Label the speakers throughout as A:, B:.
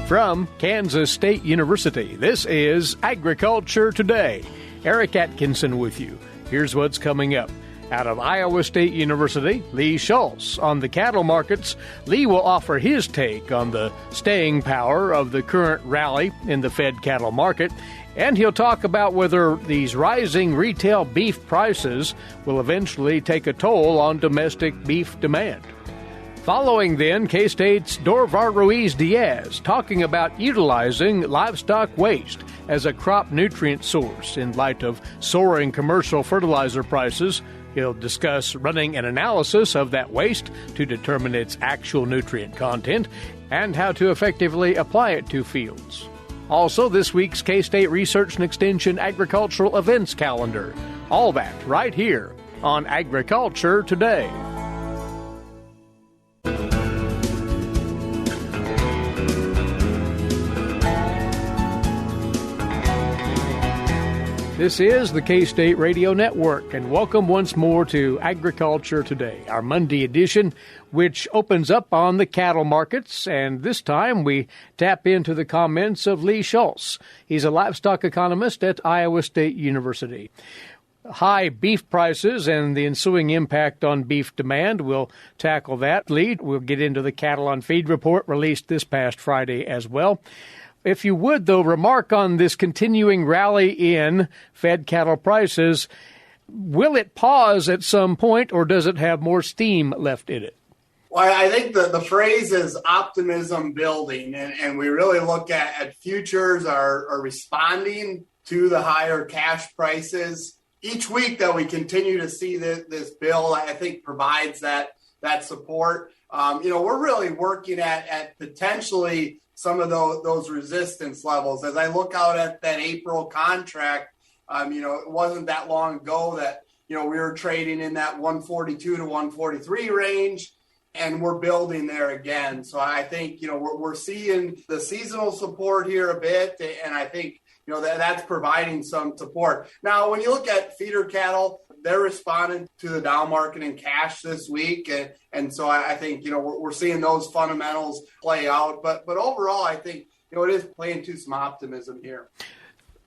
A: From Kansas State University, this is Agriculture Today. Eric Atkinson with you. Here's what's coming up. Out of Iowa State University, Lee Schulz. On the cattle markets, Lee will offer his take on the staying power of the current rally in the fed cattle market, and he'll talk about whether these rising retail beef prices will eventually take a toll on domestic beef demand. Following then, K-State's Dorivar Ruiz-Diaz talking about utilizing livestock waste as a crop nutrient source in light of soaring commercial fertilizer prices. He'll discuss running an analysis of that waste to determine its actual nutrient content and how to effectively apply it to fields. Also, this week's K-State Research and Extension Agricultural Events Calendar. All that right here on Agriculture Today. This is the K-State Radio Network, and welcome once more to Agriculture Today, our Monday edition, which opens up on the cattle markets, and this time we tap into the comments of Lee Schulz. He's a livestock economist at Iowa State University. High beef prices and the ensuing impact on beef demand. We'll tackle that. Lee, we'll get into the Cattle on Feed report released this past Friday as well. If you would, though, remark on this continuing rally in fed cattle prices. Will it pause at some point, or does it have more steam left in it?
B: Well, I think the phrase is optimism building, and we really look at futures are responding to the higher cash prices. Each week that we continue to see this bill, I think, provides that support. We're really working at potentially some of those resistance levels. As I look out at that April contract, it wasn't that long ago that, we were trading in that 142 to 143 range, and we're building there again. So I think, we're seeing the seasonal support here a bit, and I think, that's providing some support. Now, when you look at feeder cattle, they're responding to the down market in cash this week. And so I think, we're seeing those fundamentals play out. But overall, I think, it is playing to some optimism here.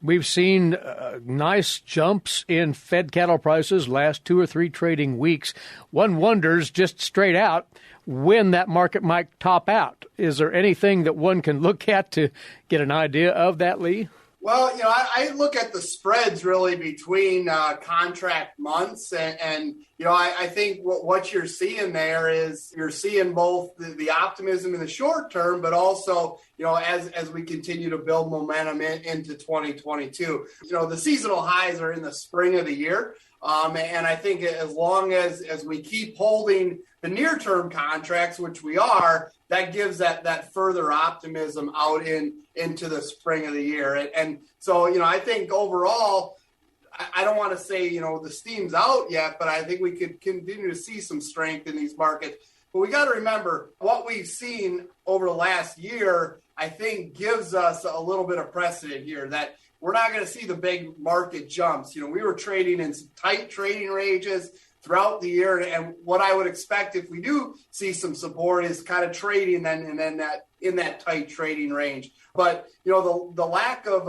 A: We've seen nice jumps in fed cattle prices last 2 or 3 trading weeks. One wonders, just straight out, when that market might top out. Is there anything that one can look at to get an idea of that, Lee?
B: Well, I look at the spreads really between contract months, and I think what you're seeing there is you're seeing both the optimism in the short term, but also, as we continue to build momentum into 2022. The seasonal highs are in the spring of the year, and I think as long as we keep holding the near-term contracts, which we are, that gives that further optimism out into the spring of the year. And so, I think overall, I don't want to say, the steam's out yet, but I think we could continue to see some strength in these markets. But we got to remember what we've seen over the last year, I think gives us a little bit of precedent here that we're not going to see the big market jumps. We were trading in some tight trading ranges throughout the year, and what I would expect if we do see some support is kind of trading then that in that tight trading range. But the lack of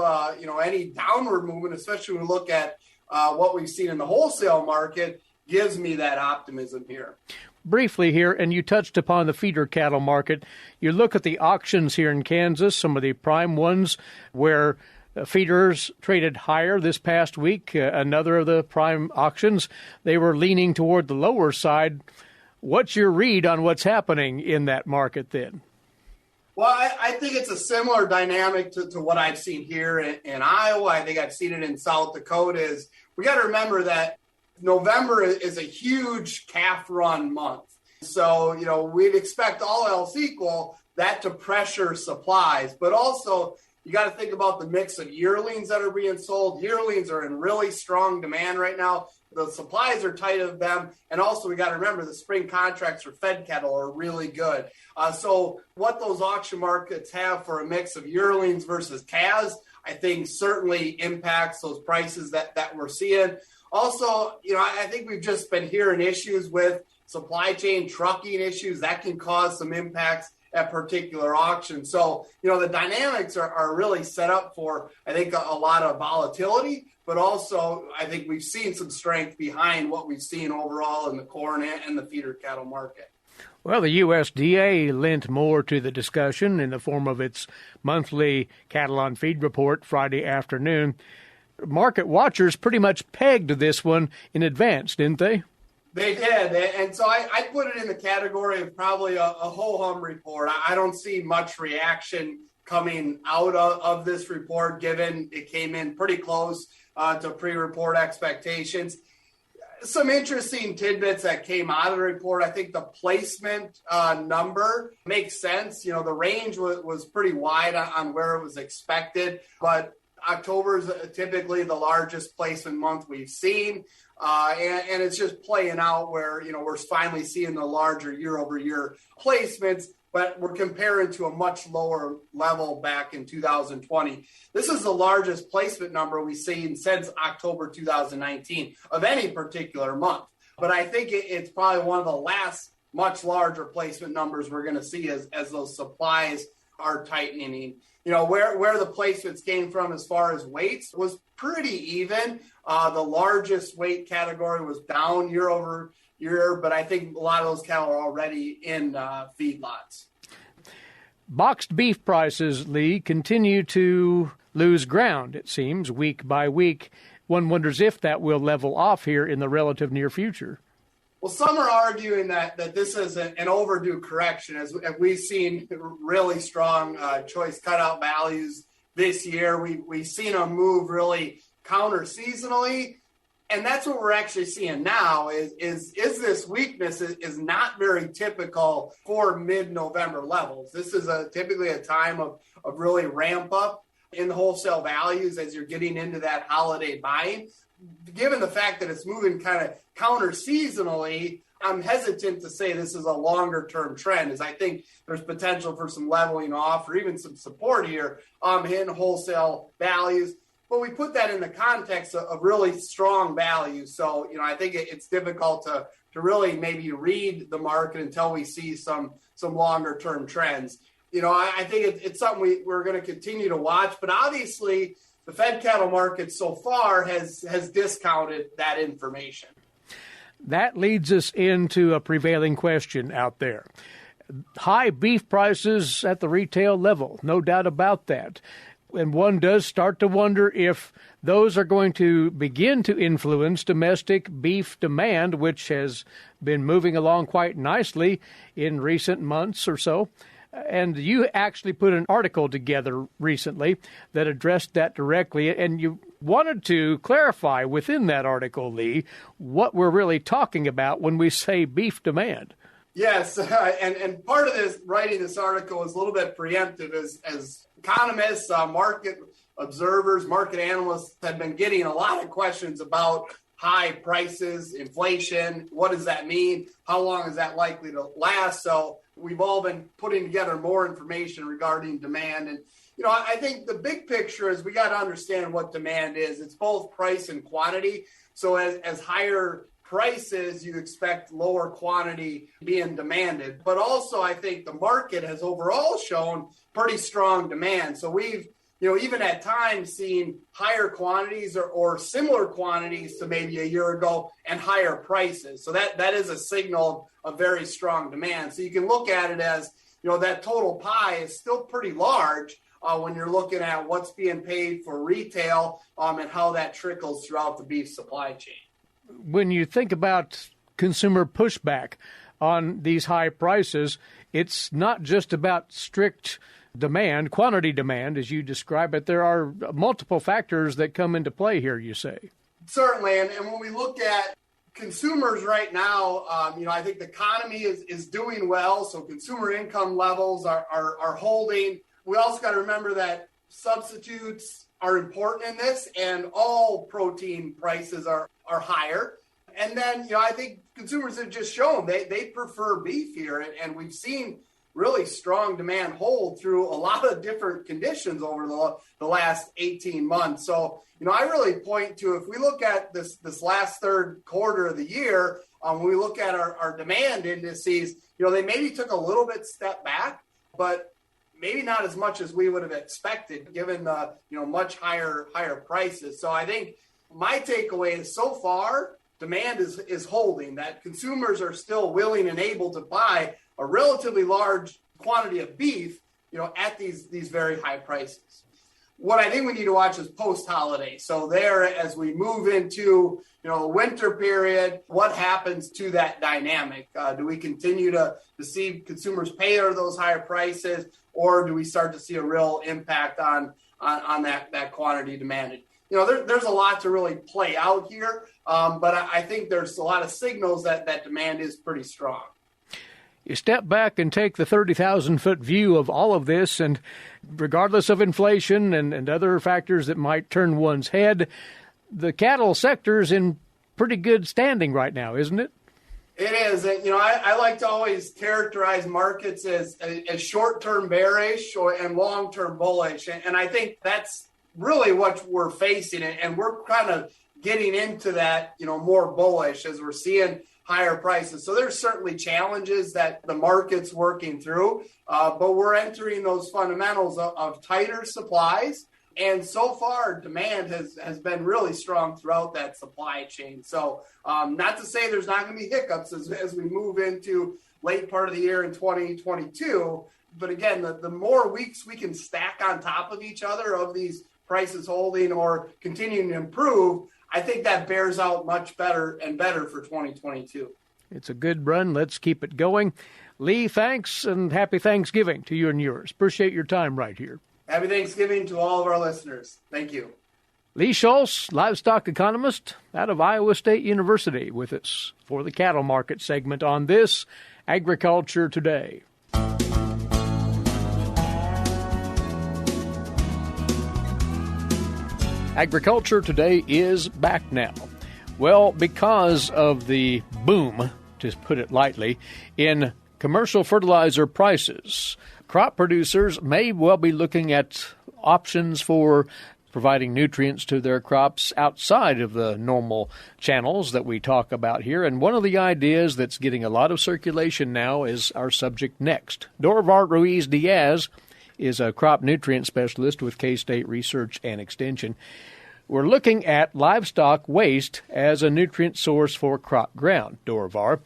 B: any downward movement, especially when we look at what we've seen in the wholesale market, gives me that optimism here.
A: Briefly here, and you touched upon the feeder cattle market. You look at the auctions here in Kansas, some of the prime ones where feeders traded higher this past week. Another of the prime auctions, they were leaning toward the lower side. What's your read on what's happening in that market then?
B: Well, I think it's a similar dynamic to what I've seen here in Iowa. I think I've seen it in South Dakota. We got to remember that November is a huge calf run month. So, we'd expect all else equal that to pressure supplies, but also you got to think about the mix of yearlings that are being sold. Yearlings are in really strong demand right now. The supplies are tight of them. And also we got to remember the spring contracts for fed cattle are really good. So what those auction markets have for a mix of yearlings versus calves, I think certainly impacts those prices that we're seeing. Also, I think we've just been hearing issues with supply chain trucking issues that can cause some impacts at particular auctions. So, the dynamics are really set up for, I think, a lot of volatility, but also I think we've seen some strength behind what we've seen overall in the corn and the feeder cattle market.
A: Well, the USDA lent more to the discussion in the form of its monthly cattle on feed report Friday afternoon. Market watchers pretty much pegged this one in advance, didn't they?
B: They did, and so I put it in the category of probably a ho-hum report. I don't see much reaction coming out of this report, given it came in pretty close to pre-report expectations. Some interesting tidbits that came out of the report. I think the placement number makes sense. The range was pretty wide on where it was expected, but October is typically the largest placement month we've seen. And it's just playing out where, we're finally seeing the larger year-over-year placements, but we're comparing to a much lower level back in 2020. This is the largest placement number we've seen since October 2019 of any particular month. But I think it's probably one of the last much larger placement numbers we're going to see as those supplies are tightening. Where the placements came from as far as weights was pretty even. The largest weight category was down year over year, but I think a lot of those cattle are already in feedlots.
A: Boxed beef prices, Lee, continue to lose ground, it seems, week by week. One wonders if that will level off here in the relative near future.
B: Well, some are arguing that this is an overdue correction, as we've seen really strong choice cutout values this year. We've seen them move really counter-seasonally, and that's what we're actually seeing now is this weakness is not very typical for mid-November levels. This is typically a time of really ramp up in the wholesale values as you're getting into that holiday buying. Given the fact that it's moving kind of counter-seasonally, I'm hesitant to say this is a longer-term trend, as I think there's potential for some leveling off or even some support here in wholesale values. But we put that in the context of really strong values. So, I think it's difficult to really maybe read the market until we see some longer-term trends. I think it's something we're going to continue to watch, but obviously the fed cattle market so far has discounted that information.
A: That leads us into a prevailing question out there. High beef prices at the retail level, no doubt about that. And one does start to wonder if those are going to begin to influence domestic beef demand, which has been moving along quite nicely in recent months or so. And you actually put an article together recently that addressed that directly, and you wanted to clarify within that article, Lee, what we're really talking about when we say beef demand.
B: Yes, and part of this writing this article is a little bit preemptive as economists, market observers, market analysts have been getting a lot of questions about high prices, inflation. What does that mean? How long is that likely to last? So we've all been putting together more information regarding demand. And, I think the big picture is we got to understand what demand is. It's both price and quantity. So as higher prices, you expect lower quantity being demanded. But also, I think the market has overall shown pretty strong demand. So we've, even at times seen higher quantities or similar quantities to maybe a year ago and higher prices. So that is a signal of very strong demand. So you can look at it as, that total pie is still pretty large when you're looking at what's being paid for retail and how that trickles throughout the beef supply chain.
A: When you think about consumer pushback on these high prices, it's not just about strict demand, quantity demand, as you describe it. There are multiple factors that come into play here, you say.
B: Certainly. And when we look at consumers right now, I think the economy is doing well. So consumer income levels are holding. We also got to remember that substitutes are important in this, and all protein prices are higher. And then, I think consumers have just shown they prefer beef here. And we've seen really strong demand hold through a lot of different conditions over the last 18 months. So, I really point to, if we look at this last third quarter of the year, when we look at our demand indices, they maybe took a little bit step back, but maybe not as much as we would have expected given the much higher prices. So I think my takeaway is so far demand is holding, that consumers are still willing and able to buy a relatively large quantity of beef, at these very high prices. What I think we need to watch is post-holiday. So there, as we move into, the winter period, what happens to that dynamic? Do we continue to see consumers pay those higher prices, or do we start to see a real impact on that quantity demanded? There's a lot to really play out here, but I think there's a lot of signals that demand is pretty strong.
A: You step back and take the 30,000-foot view of all of this, and regardless of inflation and other factors that might turn one's head, the cattle sector is in pretty good standing right now, isn't it?
B: It is. I like to always characterize markets as short-term bearish and long-term bullish, and I think that's really what we're facing, and we're kind of getting into that, more bullish as we're seeing higher prices. So there's certainly challenges that the market's working through, but we're entering those fundamentals of tighter supplies. And so far, demand has been really strong throughout that supply chain. So not to say there's not going to be hiccups as we move into late part of the year in 2022. But again, the more weeks we can stack on top of each other of these prices holding or continuing to improve, I think that bears out much better and better for 2022.
A: It's a good run. Let's keep it going. Lee, thanks, and happy Thanksgiving to you and yours. Appreciate your time right here.
B: Happy Thanksgiving to all of our listeners. Thank you.
A: Lee Schulz, livestock economist out of Iowa State University, with us for the cattle market segment on this Agriculture Today. Agriculture Today is back now. Well, because of the boom, to put it lightly, in commercial fertilizer prices, crop producers may well be looking at options for providing nutrients to their crops outside of the normal channels that we talk about here. And one of the ideas that's getting a lot of circulation now is our subject next. Dorivar Ruiz-Diaz is a crop nutrient specialist with K-State Research and Extension. We're looking at livestock waste as a nutrient source for crop ground. Dorivar,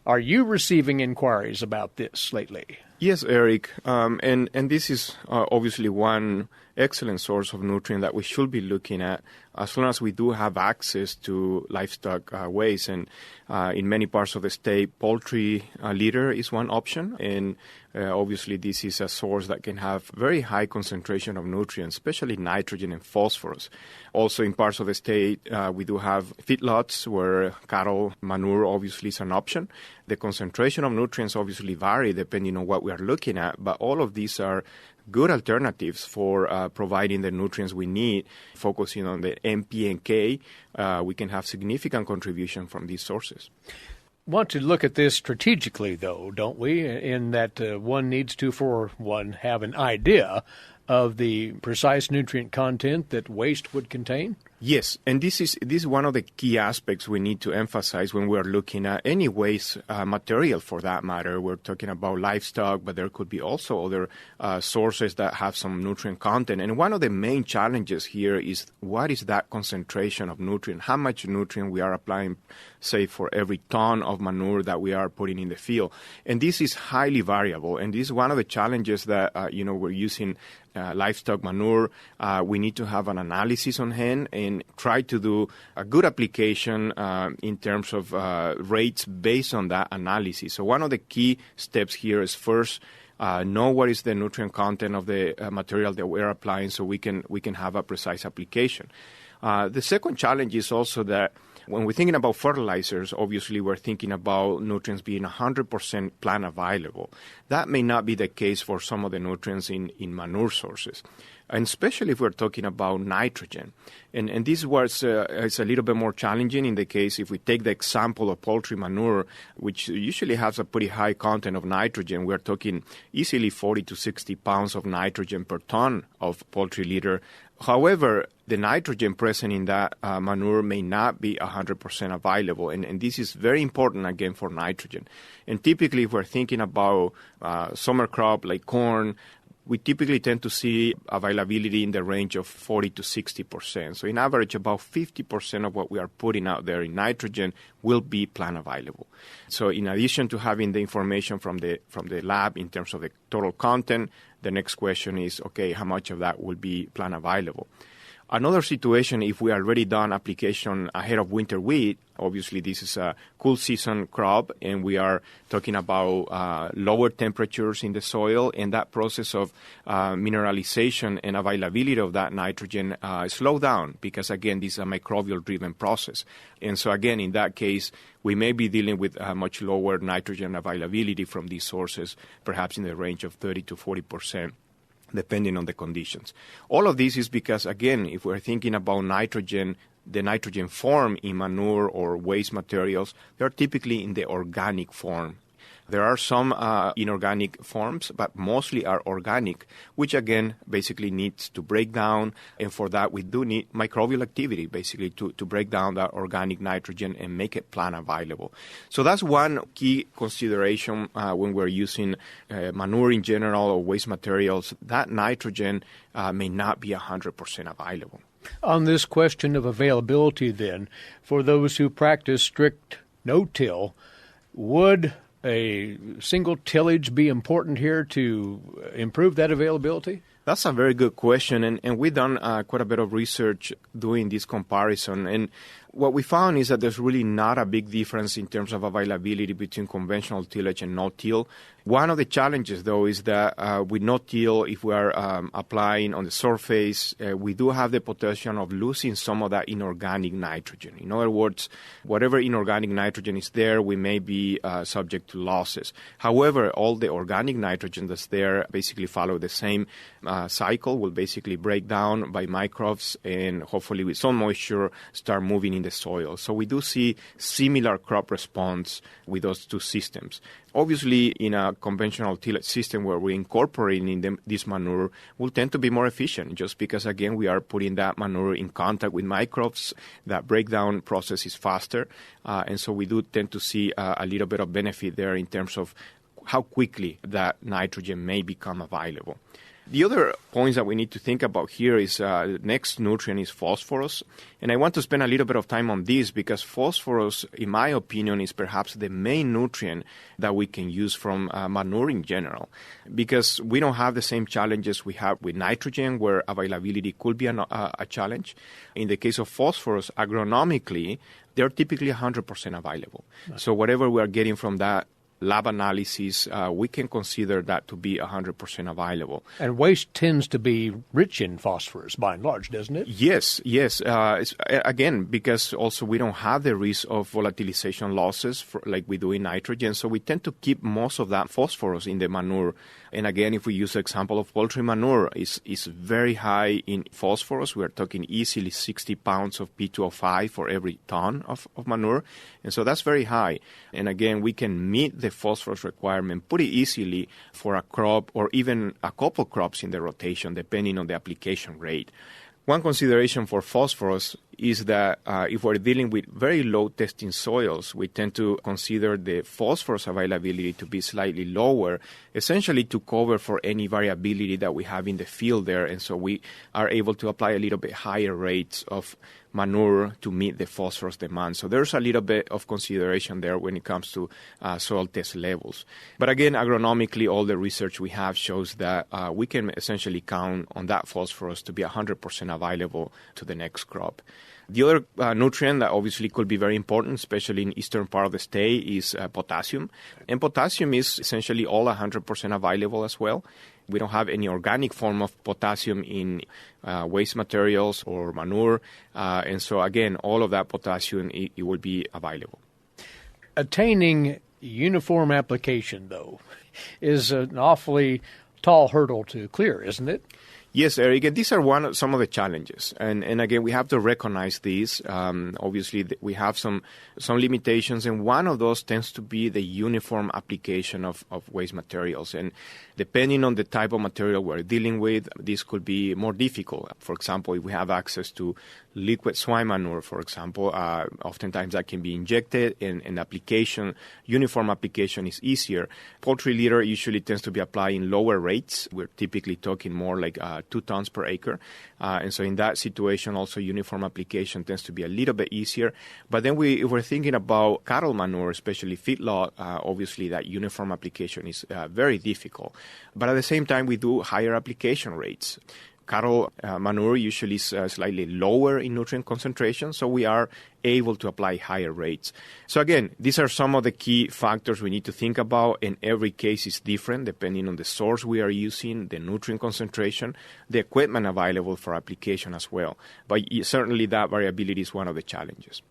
A: are you receiving inquiries about this lately?
C: Yes, Eric, and this is obviously one excellent source of nutrient that we should be looking at as long as we do have access to livestock waste. And in many parts of the state, poultry litter is one option, and obviously this is a source that can have very high concentration of nutrients, especially nitrogen and phosphorus. Also in parts of the state, we do have feedlots where cattle manure obviously is an option. The concentration of nutrients obviously vary depending on what we are looking at, but all of these are good alternatives for providing the nutrients we need. Focusing on the NP and K, we can have significant contribution from these sources.
A: Want to look at this strategically, though, don't we? In that one needs to, for one, have an idea of the precise nutrient content that waste would contain?
C: Yes, and this is one of the key aspects we need to emphasize when we're looking at any waste material for that matter. We're talking about livestock, but there could be also other sources that have some nutrient content. And one of the main challenges here is what is that concentration of nutrient? How much nutrient we are applying, say, for every ton of manure that we are putting in the field. And this is highly variable. And this is one of the challenges that, we're using livestock manure. We need to have an analysis on hand and try to do a good application in terms of rates based on that analysis. So one of the key steps here is first know what is the nutrient content of the material that we're applying so we can have a precise application. The second challenge is also that when we're thinking about fertilizers, obviously we're thinking about nutrients being 100% plant available. That may not be the case for some of the nutrients in manure sources, and especially if we're talking about nitrogen. And this was it's a little bit more challenging in the case if we take the example of poultry manure, which usually has a pretty high content of nitrogen. We're talking easily 40 to 60 pounds of nitrogen per ton of poultry litter. However, the nitrogen present in that manure may not be 100% available, and this is very important, again, for nitrogen. And typically, if we're thinking about summer crop like corn, we typically tend to see availability in the range of 40 to 60%. So in average, about 50% of what we are putting out there in nitrogen will be plant available. So in addition to having the information from the lab in terms of the total content, the next question is, okay, how much of that will be plant available? Another situation, if we already done application ahead of winter wheat, obviously this is a cool season crop, and we are talking about lower temperatures in the soil, and that process of mineralization and availability of that nitrogen slow down because, again, this is a microbial-driven process. And so, again, in that case, we may be dealing with much lower nitrogen availability from these sources, perhaps in the range of 30 to 40%. Depending on the conditions. All of this is because, again, if we're thinking about nitrogen, the nitrogen form in manure or waste materials, they're typically in the organic form. There are some inorganic forms, but mostly are organic, which, again, basically needs to break down. And for that, we do need microbial activity, basically, to break down that organic nitrogen and make it plant available. So that's one key consideration when we're using manure in general or waste materials. That nitrogen may not be 100% available.
A: On this question of availability, then, for those who practice strict no-till, would a single tillage be important here to improve that availability?
C: That's a very good question, and we've done quite a bit of research doing this comparison. And what we found is that there's really not a big difference in terms of availability between conventional tillage and no-till. One of the challenges, though, is that with no-till, if we are applying on the surface, we do have the potential of losing some of that inorganic nitrogen. In other words, whatever inorganic nitrogen is there, we may be subject to losses. However, all the organic nitrogen that's there basically follow the same cycle, will basically break down by microbes and hopefully with some moisture start moving in the soil. So we do see similar crop response with those two systems. Obviously, in a conventional tillage system where we're incorporating this manure, will tend to be more efficient just because, again, we are putting that manure in contact with microbes. That breakdown process is faster. And so we do tend to see a little bit of benefit there in terms of how quickly that nitrogen may become available. The other points that we need to think about here is the next nutrient is phosphorus. And I want to spend a little bit of time on this because phosphorus, in my opinion, is perhaps the main nutrient that we can use from manure in general. Because we don't have the same challenges we have with nitrogen where availability could be a challenge. In the case of phosphorus, agronomically, they're typically 100% available. Right. So whatever we are getting from that lab analysis, we can consider that to be 100% available.
A: And waste tends to be rich in phosphorus by and large, doesn't it?
C: Yes. Again, because also we don't have the risk of volatilization losses like we do in nitrogen, so we tend to keep most of that phosphorus in the manure. And again, if we use the example of poultry manure, is very high in phosphorus. We are talking easily 60 pounds of P2O5 for every ton of manure. And so that's very high. And again, we can meet the phosphorus requirement pretty easily for a crop or even a couple crops in the rotation, depending on the application rate. One consideration for phosphorus is that if we're dealing with very low testing soils, we tend to consider the phosphorus availability to be slightly lower, essentially to cover for any variability that we have in the field there. And so we are able to apply a little bit higher rates of manure to meet the phosphorus demand. So there's a little bit of consideration there when it comes to soil test levels. But again, agronomically, all the research we have shows that we can essentially count on that phosphorus to be 100% available to the next crop. The other nutrient that obviously could be very important, especially in eastern part of the state, is potassium. And potassium is essentially all 100% available as well. We don't have any organic form of potassium in waste materials or manure. And so, again, all of that potassium, it will be available.
A: Attaining uniform application, though, is an awfully tall hurdle to clear, isn't it?
C: Yes, Eric, and these are some of the challenges. And again, we have to recognize these. Obviously, we have some limitations, and one of those tends to be the uniform application of waste materials. And depending on the type of material we're dealing with, this could be more difficult. For example, if we have access to liquid swine manure, for example, oftentimes that can be injected, and application, uniform application is easier. Poultry litter usually tends to be applied in lower rates. We're typically talking more like 2 tons per acre. And so in that situation, also uniform application tends to be a little bit easier. But then if we're thinking about cattle manure, especially feedlot, obviously that uniform application is very difficult. But at the same time, we do higher application rates. Cattle manure usually is slightly lower in nutrient concentration, so we are able to apply higher rates. So again, these are some of the key factors we need to think about, and every case is different depending on the source we are using, the nutrient concentration, the equipment available for application as well. But certainly that variability is one of the challenges.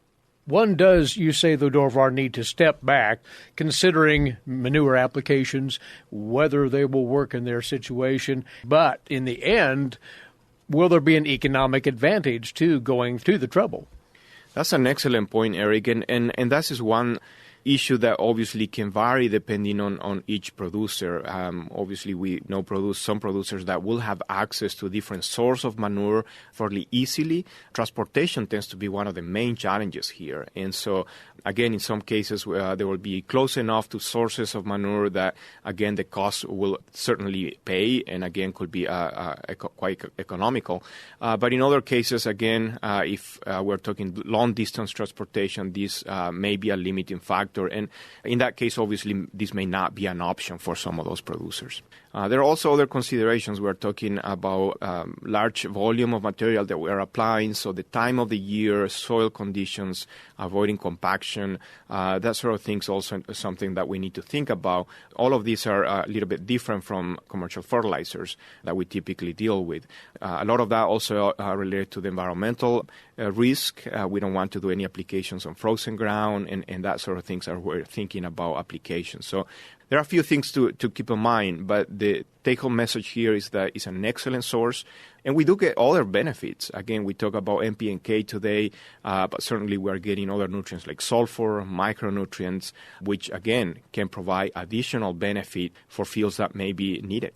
A: One does, you say, though, Dorivar, need to step back, considering manure applications, whether they will work in their situation. But in the end, will there be an economic advantage to going to the trouble?
C: That's an excellent point, Eric. And that is one issue that obviously can vary depending on each producer. Obviously, we know some producers that will have access to different source of manure fairly easily. Transportation tends to be one of the main challenges here. And so, again, in some cases, they will be close enough to sources of manure that, again, the cost will certainly pay and, again, could be quite economical. But in other cases, again, if we're talking long-distance transportation, this may be a limiting factor. And in that case, obviously, this may not be an option for some of those producers. There are also other considerations. We're talking about large volume of material that we're applying, so the time of the year, soil conditions, avoiding compaction, that sort of things also something that we need to think about. All of these are a little bit different from commercial fertilizers that we typically deal with. A lot of that also related to the environmental risk. We don't want to do any applications on frozen ground and that sort of things are we're thinking about applications. So there are a few things to keep in mind, but the take-home message here is that it's an excellent source, and we do get other benefits. Again, we talk about NP and K today, but certainly we are getting other nutrients like sulfur, micronutrients, which, again, can provide additional benefit for fields that may be needed.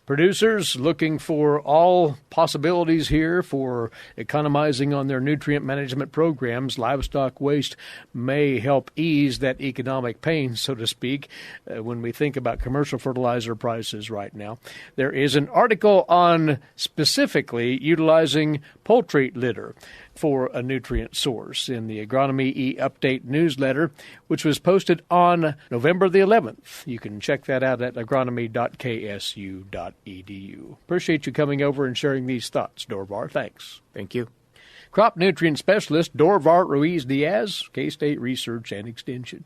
A: Producers looking for all possibilities here for economizing on their nutrient management programs. Livestock Waste may help ease that economic pain, so to speak, when we think about commercial fertilizer prices right now. There is an article on specifically utilizing poultry litter for a nutrient source in the Agronomy E-Update newsletter, which was posted on November the 11th. You can check that out at agronomy.ksu.edu. Appreciate you coming over and sharing these thoughts, Dorivar. Thanks.
C: Thank you.
A: Crop nutrient specialist Dorivar Ruiz-Diaz, K-State Research and Extension.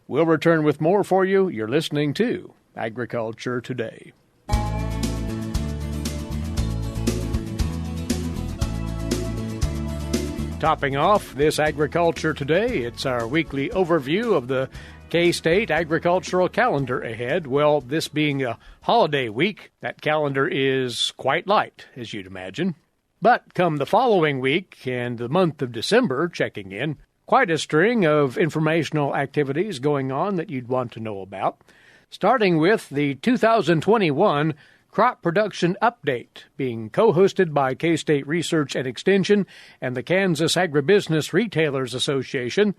A: We'll return with more for you. You're listening to Agriculture Today. Topping off this Agriculture Today, it's our weekly overview of the K-State agricultural calendar ahead. Well, this being a holiday week, that calendar is quite light, as you'd imagine. But come the following week and the month of December checking in, quite a string of informational activities going on that you'd want to know about, starting with the 2021 Crop Production Update, being co-hosted by K-State Research and Extension and the Kansas Agribusiness Retailers Association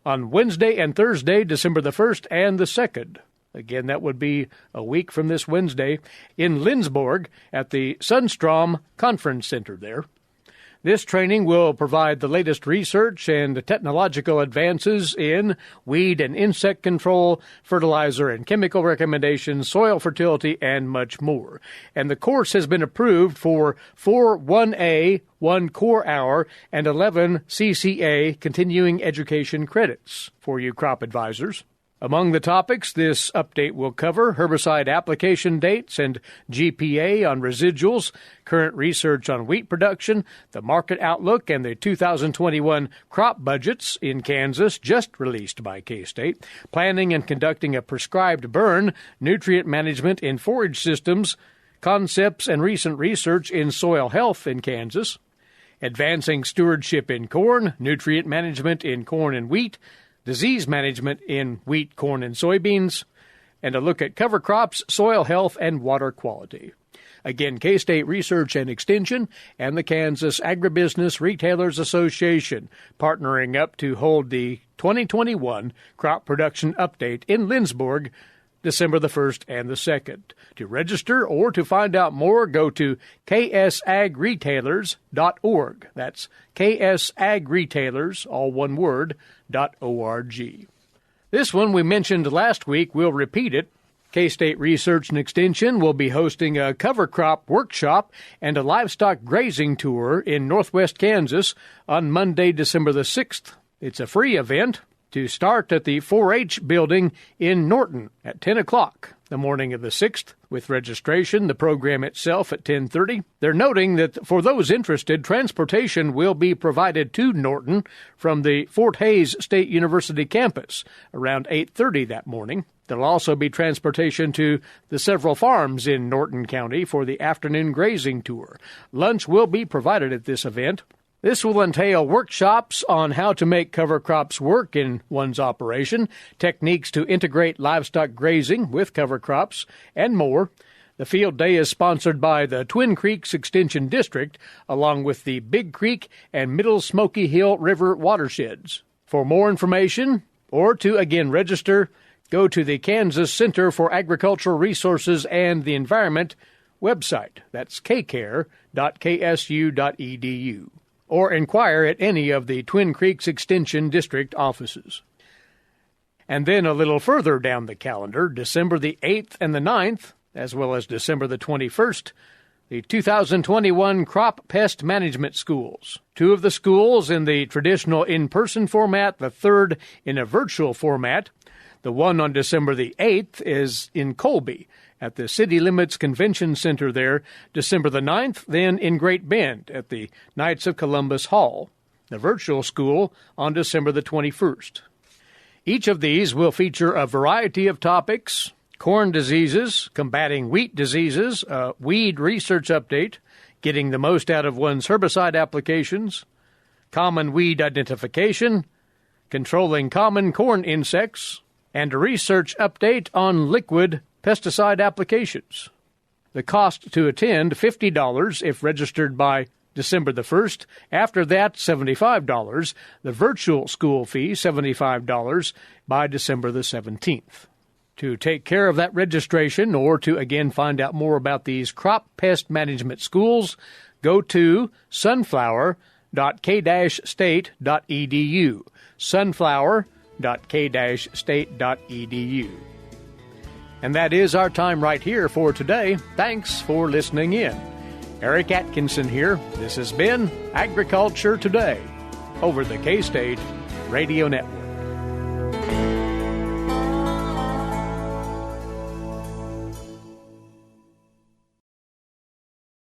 A: on Wednesday and Thursday, December the 1st and the 2nd. Again, that would be a week from this Wednesday in Lindsborg at the Sundstrom Conference Center there. This training will provide the latest research and technological advances in weed and insect control, fertilizer and chemical recommendations, soil fertility, and much more. And the course has been approved for 4 1A, 1 core hour, and 11 CCA continuing education credits for you crop advisors. Among the topics this update will cover herbicide application dates and GPA on residuals, current research on wheat production, the market outlook, and the 2021 crop budgets in Kansas just released by K-State, planning and conducting a prescribed burn, nutrient management in forage systems, Concepts and Recent Research in Soil Health in Kansas, Advancing Stewardship in Corn, Nutrient Management in Corn and Wheat, Disease Management in Wheat, Corn, and Soybeans, and a look at cover crops, soil health, and water quality. Again, K-State Research and Extension and the Kansas Agribusiness Retailers Association partnering up to hold the 2021 Crop Production Update in Lindsborg, December the 1st and the 2nd. To register or to find out more, go to ksagRetailers.org. That's ksagRetailers, all one word, .org. This one we mentioned last week. We'll repeat it. K-State Research and Extension will be hosting a cover crop workshop and a livestock grazing tour in northwest Kansas on Monday, December the 6th. It's a free event to start at the 4-H building in Norton at 10 o'clock the morning of the 6th, with registration, the program itself at 10:30. They're noting that for those interested, transportation will be provided to Norton from the Fort Hays State University campus around 8:30 that morning. There'll also be transportation to the several farms in Norton County for the afternoon grazing tour. Lunch will be provided at this event. This will entail workshops on how to make cover crops work in one's operation, techniques to integrate livestock grazing with cover crops, and more. The field day is sponsored by the Twin Creeks Extension District, along with the Big Creek and Middle Smoky Hill River watersheds. For more information, or to again register, go to the Kansas Center for Agricultural Resources and the Environment website. That's kkare.ksu.edu. Or inquire at any of the Twin Creeks Extension District offices. And then a little further down the calendar, December the 8th and the 9th, as well as December the 21st, the 2021 Crop Pest Management Schools. Two of the schools in the traditional in-person format, the third in a virtual format. The one on December the 8th is in Colby at the City Limits Convention Center there, December the 9th, then in Great Bend at the Knights of Columbus Hall. The virtual school on December the 21st. Each of these will feature a variety of topics: corn diseases, combating wheat diseases, a weed research update, getting the most out of one's herbicide applications, common weed identification, controlling common corn insects, and a research update on liquid pesticide applications. The cost to attend, $50 if registered by December the 1st. After that, $75. The virtual school fee, $75 by December the 17th. To take care of that registration or to again find out more about these crop pest management schools, go to sunflower.k-state.edu. sunflower.k-state.edu. And that is our time right here for today. Thanks for listening in. Eric Atkinson here. This has been Agriculture Today over the K-State Radio Network.